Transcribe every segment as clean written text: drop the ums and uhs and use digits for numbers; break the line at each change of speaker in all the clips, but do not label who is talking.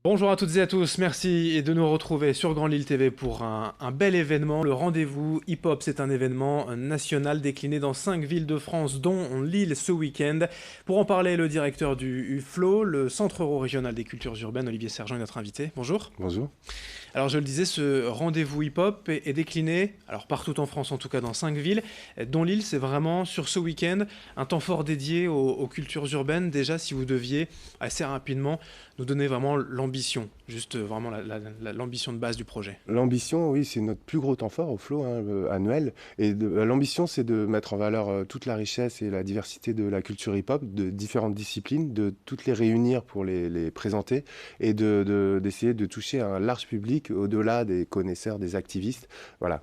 Bonjour à toutes et à tous, merci de nous retrouver sur Grand Lille TV pour un bel événement. Le rendez-vous hip-hop, c'est un événement national décliné dans 5 villes de France, dont Lille ce week-end. Pour en parler, le directeur du FLO, le Centre Euro-Régional des Cultures Urbaines, Olivier Sergent, est notre invité. Bonjour.
Bonjour.
Alors je le disais, ce rendez-vous hip-hop est décliné, alors partout en France en tout cas dans 5 villes, dont Lille, c'est vraiment sur ce week-end un temps fort dédié aux cultures urbaines. Déjà, si vous deviez assez rapidement nous donner vraiment l'ambition, juste vraiment l'ambition de base du projet.
L'ambition, oui, c'est notre plus gros temps fort au FLO annuel. Et l'ambition, c'est de mettre en valeur toute la richesse et la diversité de la culture hip-hop, de différentes disciplines, de toutes les réunir pour les présenter et d'essayer de toucher un large public au-delà des connaisseurs, des activistes. Voilà.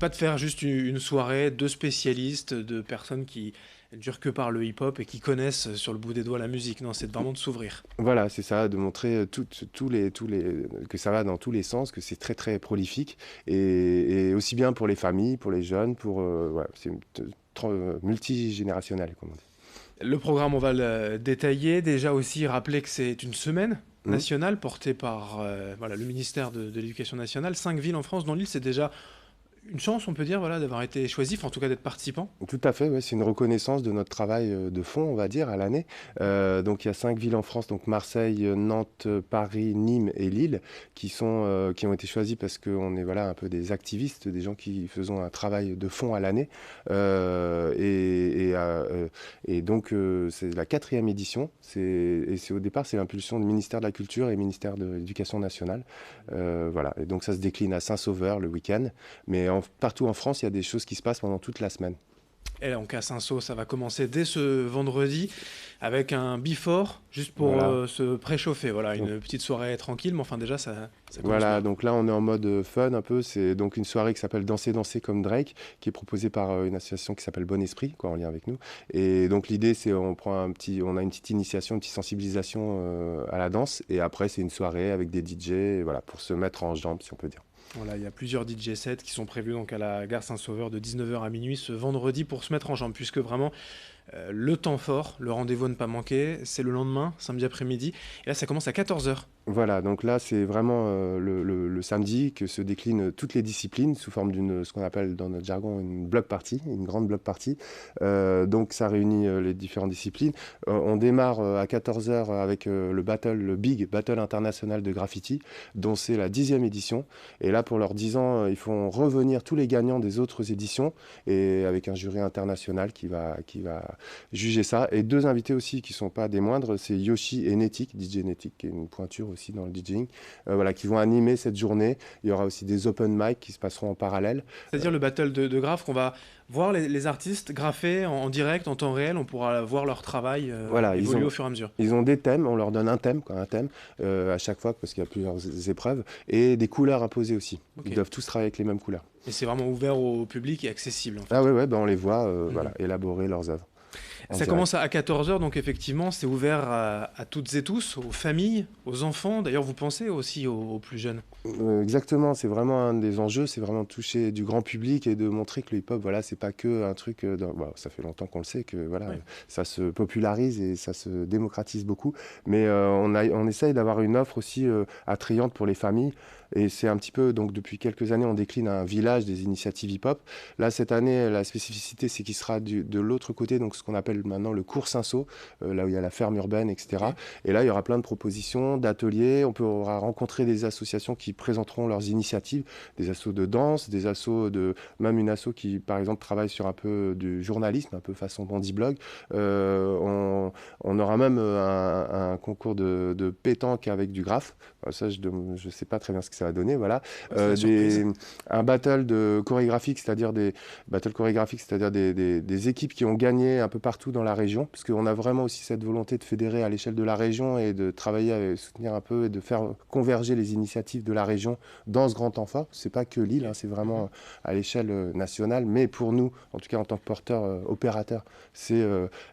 Pas de faire juste une soirée de spécialistes, de personnes qui durent que par le hip-hop et qui connaissent sur le bout des doigts la musique. Non, c'est vraiment de s'ouvrir.
Voilà, c'est ça, de montrer que ça va dans tous les sens, que c'est très très prolifique et aussi bien pour les familles, pour les jeunes, voilà, c'est multigénérationnel, comme on dit.
Le programme, on va le détailler. Déjà aussi rappeler que c'est une semaine nationale portée par voilà, le ministère de l'Éducation nationale. 5 villes en France, dont Lille, c'est déjà une chance, on peut dire, voilà, d'avoir été choisi, en tout cas d'être participant.
Tout à fait, ouais, c'est une reconnaissance de notre travail de fond, on va dire, à l'année. Donc il y a 5 villes en France, donc Marseille, Nantes, Paris, Nîmes et Lille, qui ont été choisies parce qu'on est voilà, un peu des activistes, des gens qui faisons un travail de fond à l'année. Et donc c'est la 4e édition. Au départ, c'est l'impulsion du ministère de la Culture et du ministère de l'Éducation nationale. Voilà. Et donc ça se décline à Saint-Sauveur le week-end. Mais partout en France, il y a des choses qui se passent pendant toute la semaine.
Et donc à Saint-Saul, ça va commencer dès ce vendredi avec un before, juste pour
Voilà.
se préchauffer. Voilà, une petite soirée tranquille, mais enfin déjà, ça commence
Voilà,
bien.
donc là on est en mode fun un peu. C'est donc une soirée qui s'appelle Danser, danser comme Drake, qui est proposée par une association qui s'appelle Bon Esprit, quoi, en lien avec nous. Et donc l'idée, c'est on a une petite initiation, une petite sensibilisation à la danse. Et après, c'est une soirée avec des DJ, voilà, pour se mettre en jambes, si on peut dire.
Voilà, il y a plusieurs DJ sets qui sont prévus donc à la gare Saint-Sauveur de 19h à minuit ce vendredi pour se mettre en jambe, puisque vraiment le temps fort, le rendez-vous à ne pas manquer, c'est le lendemain, samedi après-midi. Et là, ça commence à 14h.
Voilà, donc là, c'est vraiment le samedi que se déclinent toutes les disciplines sous forme ce qu'on appelle dans notre jargon une block party, une grande block party. Donc ça réunit les différentes disciplines. On démarre à 14h avec le Big Battle International de Graffiti, dont c'est la 10e édition. Et là, pour leurs 10 ans, ils font revenir tous les gagnants des autres éditions, et avec un jury international qui va juger ça. Et 2 invités aussi qui ne sont pas des moindres, c'est Yoshi et Netic, DJ Netic, qui est une pointure aussi dans le DJing, voilà, qui vont animer cette journée. Il y aura aussi des open mic qui se passeront en parallèle.
C'est-à-dire le battle de graphes qu'on va voir les artistes graffer en direct, en temps réel. On pourra voir leur travail
Voilà,
évoluer au fur et à mesure.
Ils ont des thèmes, on leur donne un thème à chaque fois, parce qu'il y a plusieurs épreuves, et des couleurs imposées aussi.
Okay.
Ils doivent tous travailler avec les mêmes couleurs.
Et c'est vraiment ouvert au public et accessible. En fait.
Ah ouais, ben on les voit voilà, élaborer leurs œuvres.
Ça commence à 14h, donc effectivement, c'est ouvert à toutes et tous, aux familles, aux enfants. D'ailleurs, vous pensez aussi aux plus jeunes.
Exactement, c'est vraiment un des enjeux, c'est vraiment de toucher du grand public et de montrer que le hip-hop, voilà, c'est pas que un truc. Ça fait longtemps qu'on le sait, que voilà, ça se popularise et ça se démocratise beaucoup. Mais on essaye d'avoir une offre aussi attrayante pour les familles. Et c'est un petit peu, donc depuis quelques années, on décline un village des initiatives hip-hop. Là, cette année, la spécificité, c'est qu'il sera de l'autre côté, donc ce qu'on appelle maintenant le cours Saint-Saul, là où il y a la ferme urbaine, etc. Okay. Et là, il y aura plein de propositions, d'ateliers. On pourra rencontrer des associations qui présenteront leurs initiatives, des assos de danse, des assos même une asso qui, par exemple, travaille sur un peu du journalisme, un peu façon Bandy Blog. On aura même un concours de pétanque avec du graphe. Ça, je ne sais pas très bien ce que ça va donner, voilà. Un battle chorégraphique, c'est-à-dire des équipes qui ont gagné un peu partout dans la région, parce qu'on a vraiment aussi cette volonté de fédérer à l'échelle de la région et de travailler, soutenir un peu et de faire converger les initiatives de la région dans ce grand temps fort. C'est pas que Lille, c'est vraiment à l'échelle nationale, mais pour nous, en tout cas en tant que porteur, opérateur, c'est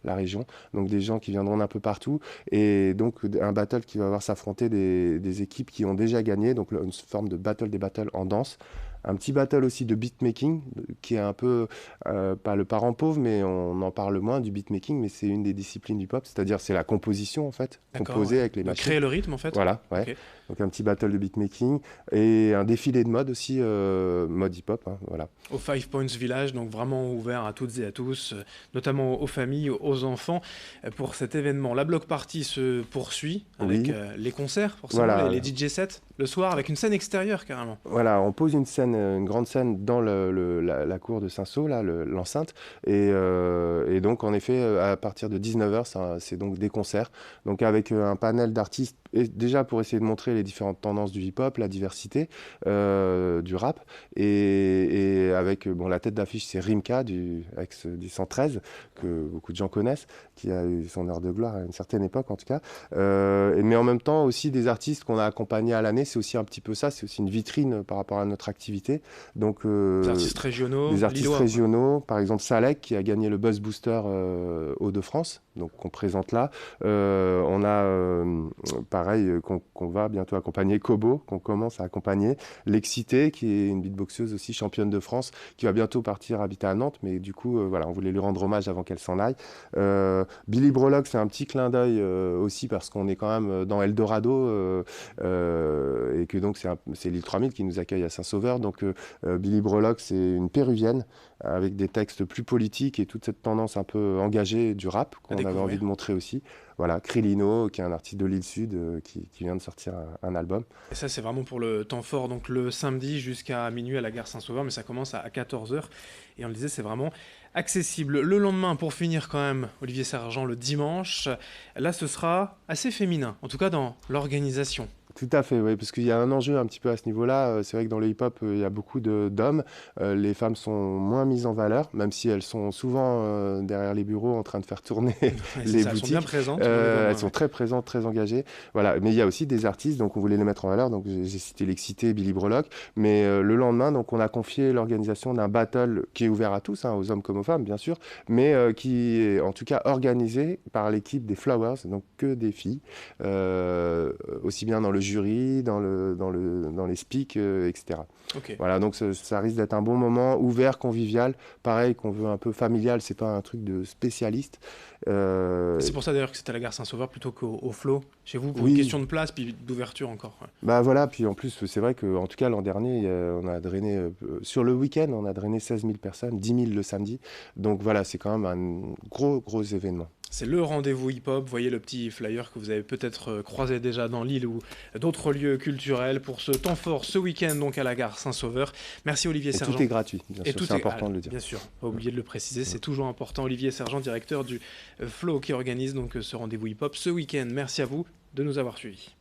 la région. Donc des gens qui viendront d'un peu partout, et donc un battle qui va voir s'affronter des équipes qui ont déjà gagné, donc une forme de battle des battles en danse, Un petit battle aussi de beatmaking, qui est un peu, pas le parent pauvre, mais on en parle moins du beatmaking, mais c'est une des disciplines du hip-hop, c'est-à-dire c'est la composition en fait,
D'accord,
composer
ouais.
avec les
De
machines.
créer le rythme, en fait.
Voilà, ouais.
Ok.
Donc un petit battle de beatmaking et un défilé de mode aussi, mode hip-hop, hein, voilà.
Au Five Points Village, donc vraiment ouvert à toutes et à tous, notamment aux familles, aux enfants, pour cet événement. La block party se poursuit avec
Oui,
les concerts, forcément, les
voilà.
DJ sets, le soir, avec une scène extérieure carrément.
Voilà, on pose une scène, une grande scène dans la cour de Saint-Saul, là, l'enceinte. Et donc, en effet, à partir de 19h, c'est donc des concerts. Donc, avec un panel d'artistes, et déjà pour essayer de montrer les différentes tendances du hip-hop, la diversité du rap. Et avec, bon, la tête d'affiche, c'est Rimka, ex du 113, que beaucoup de gens connaissent, qui a eu son heure de gloire à une certaine époque, en tout cas. Mais en même temps, aussi des artistes qu'on a accompagnés à l'année, c'est aussi un petit peu ça, c'est aussi une vitrine par rapport à notre activité. Donc,
Des artistes régionaux,
des artistes
lillois, quoi.
régionaux, par exemple Salek, qui a gagné le Buzz Booster Hauts-de-France, donc qu'on présente là. On a, pareil, qu'on va bientôt accompagner Kobo, qu'on commence à accompagner. L'Excité, qui est une beatboxeuse aussi, championne de France, qui va bientôt partir habiter à Nantes, mais du coup, voilà, on voulait lui rendre hommage avant qu'elle s'en aille. Billy Brolock, c'est un petit clin d'œil aussi, parce qu'on est quand même dans Eldorado, et que donc c'est l'île 3000 qui nous accueille à Saint-Sauveur. Donc Billy Brolock, c'est une péruvienne avec des textes plus politiques et toute cette tendance un peu engagée du rap
À
qu'on avait envie
découvrir.
de montrer aussi. Voilà, Krillino, qui est un artiste de l'île Sud, qui vient de sortir un album.
Et ça, c'est vraiment pour le temps fort, donc le samedi jusqu'à minuit à la gare Saint-Sauveur, mais ça commence à 14h. Et on le disait, c'est vraiment accessible. Le lendemain, pour finir quand même, Olivier Sergent, le dimanche, là, ce sera assez féminin, en tout cas dans l'organisation.
Tout à fait, oui, parce qu'il y a un enjeu un petit peu à ce niveau-là. C'est vrai que dans le hip-hop, il y a beaucoup d'hommes. Les femmes sont moins mises en valeur, même si elles sont souvent derrière les bureaux en train de faire tourner
Ouais, c'est
les
ça, elles sont bien
boutiques.
présentes, mais on les voit
Elles
moins,
sont
ouais.
très présentes, très engagées. Voilà. Mais il y a aussi des artistes, donc on voulait les mettre en valeur. Donc j'ai cité l'Excité, Billy Brolock. Mais le lendemain, donc on a confié l'organisation d'un battle qui est ouvert à tous, hein, aux hommes comme aux femmes, bien sûr, mais qui est en tout cas organisé par l'équipe des Flowers, donc que des filles, aussi bien dans le jury, dans les speaks, etc.
Ok.
Voilà, donc ça risque d'être un bon moment, ouvert, convivial, pareil qu'on veut un peu familial, c'est pas un truc de spécialiste.
C'est pour ça d'ailleurs que c'était à la gare Saint-Sauveur plutôt qu'au Flot, chez vous, pour une
Oui,
question de place, puis d'ouverture encore. Ouais.
bah voilà, puis en plus c'est vrai qu'en tout cas l'an dernier, on a drainé, sur le week-end, on a drainé 16 000 personnes, 10 000 le samedi, donc voilà, c'est quand même un gros événement.
C'est le rendez-vous hip-hop. Voyez le petit flyer que vous avez peut-être croisé déjà dans Lille ou d'autres lieux culturels pour ce temps fort ce week-end, donc à la gare Saint-Sauveur. Merci Olivier
Et tout
Sergent.
est gratuit, bien
Et
sûr,
tout
c'est
est,
important de le dire.
bien sûr, pas oublier de le préciser, c'est toujours important. Olivier Sergent, directeur du Flow, qui organise donc ce rendez-vous hip-hop ce week-end. Merci à vous de nous avoir suivis.